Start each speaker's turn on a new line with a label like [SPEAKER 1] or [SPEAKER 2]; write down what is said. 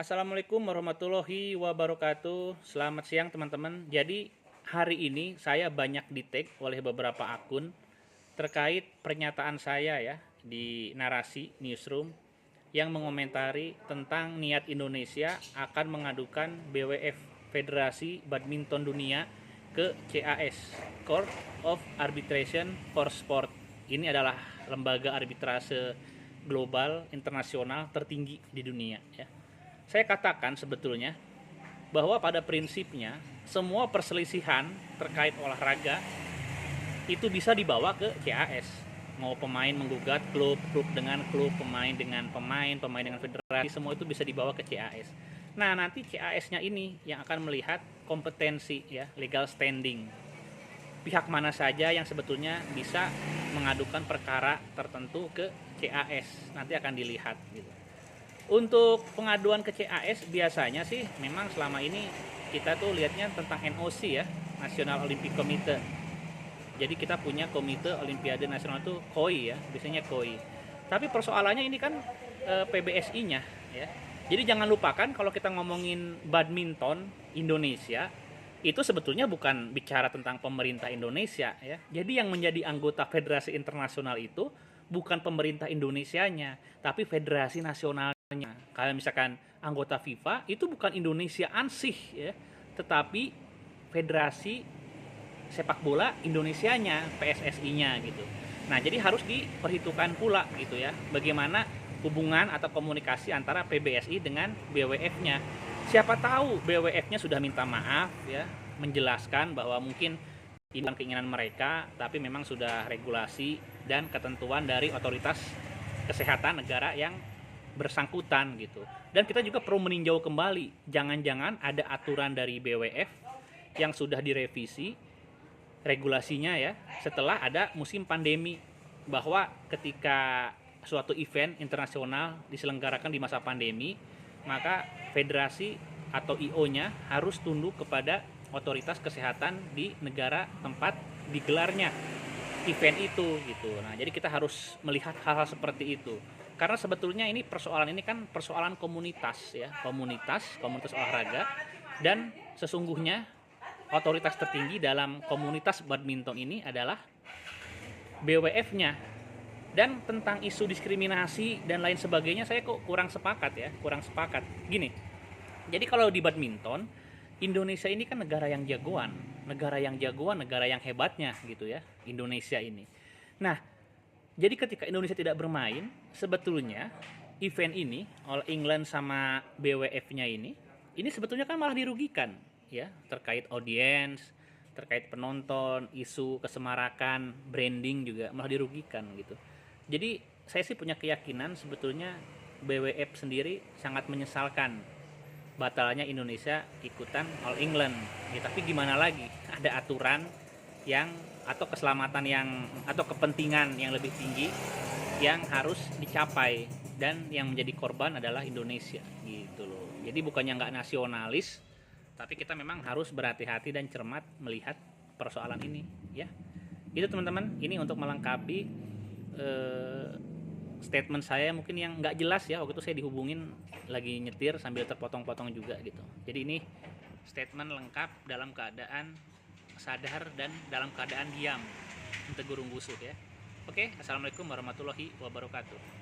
[SPEAKER 1] Assalamualaikum warahmatullahi wabarakatuh. Selamat siang teman-teman. Jadi hari ini saya banyak di-tag oleh beberapa akun terkait pernyataan saya ya di narasi newsroom yang mengomentari tentang niat Indonesia akan mengadukan BWF Federasi Badminton Dunia ke CAS, Court of Arbitration for Sport. Ini adalah lembaga arbitrase global internasional tertinggi di dunia ya. Saya katakan sebetulnya bahwa pada prinsipnya semua perselisihan terkait olahraga itu bisa dibawa ke CAS. Mau pemain menggugat klub, klub dengan klub, pemain dengan pemain, pemain dengan federasi, semua itu bisa dibawa ke CAS. Nah, nanti CAS-nya ini yang akan melihat kompetensi ya, legal standing. Pihak mana saja yang sebetulnya bisa mengadukan perkara tertentu ke CAS. Nanti akan dilihat gitu. Untuk pengaduan ke CAS biasanya sih memang selama ini kita tuh lihatnya tentang NOC ya, National Olympic Committee. Jadi kita punya Komite Olimpiade Nasional tuh KOI ya, biasanya KOI. Tapi persoalannya ini kan PBSI-nya ya. Jadi jangan lupakan kalau kita ngomongin badminton Indonesia itu sebetulnya bukan bicara tentang pemerintah Indonesia ya. Jadi yang menjadi anggota Federasi Internasional itu bukan pemerintah Indonesianya, tapi federasi nasionalnya. Kalau misalkan anggota FIFA itu bukan Indonesia ansih ya, tetapi federasi sepak bola Indonesianya, PSSI-nya gitu. Nah, jadi harus diperhitungkan pula gitu ya, bagaimana hubungan atau komunikasi antara PBSI dengan BWF-nya. Siapa tahu BWF-nya sudah minta maaf ya, menjelaskan bahwa mungkin ini bukan keinginan mereka, tapi memang sudah regulasi dan ketentuan dari otoritas kesehatan negara yang bersangkutan gitu. Dan kita juga perlu meninjau kembali, jangan-jangan ada aturan dari BWF yang sudah direvisi regulasinya ya setelah ada musim pandemi, bahwa ketika suatu event internasional diselenggarakan di masa pandemi, maka federasi atau IO-nya harus tunduk kepada otoritas kesehatan di negara tempat digelarnya event itu gitu. Nah, jadi kita harus melihat hal-hal seperti itu. Karena sebetulnya ini persoalan ini kan persoalan komunitas ya, komunitas olahraga, dan sesungguhnya otoritas tertinggi dalam komunitas badminton ini adalah BWF-nya. Dan tentang isu diskriminasi dan lain sebagainya saya kok kurang sepakat ya, kurang sepakat. Gini. Jadi kalau di badminton Indonesia ini kan negara yang jagoan, negara yang hebatnya gitu ya, Indonesia ini. Nah, jadi ketika Indonesia tidak bermain, sebetulnya event ini, All England sama BWF-nya ini sebetulnya kan malah dirugikan ya, terkait audiens, terkait penonton, isu kesemarakan, branding juga malah dirugikan gitu. Jadi saya sih punya keyakinan sebetulnya BWF sendiri sangat menyesalkan batalnya Indonesia ikutan All England ya, tapi gimana lagi, ada aturan yang atau keselamatan yang atau kepentingan yang lebih tinggi yang harus dicapai, dan yang menjadi korban adalah Indonesia gitu loh. Jadi bukannya nggak nasionalis, tapi kita memang harus berhati-hati dan cermat melihat persoalan ini ya. Itu teman-teman, ini untuk melengkapi statement saya mungkin yang nggak jelas ya, waktu itu saya dihubungin lagi nyetir sambil terpotong-potong juga gitu. Jadi ini statement lengkap dalam keadaan sadar dan dalam keadaan diam, tegur gusuk ya. Oke, assalamualaikum warahmatullahi wabarakatuh.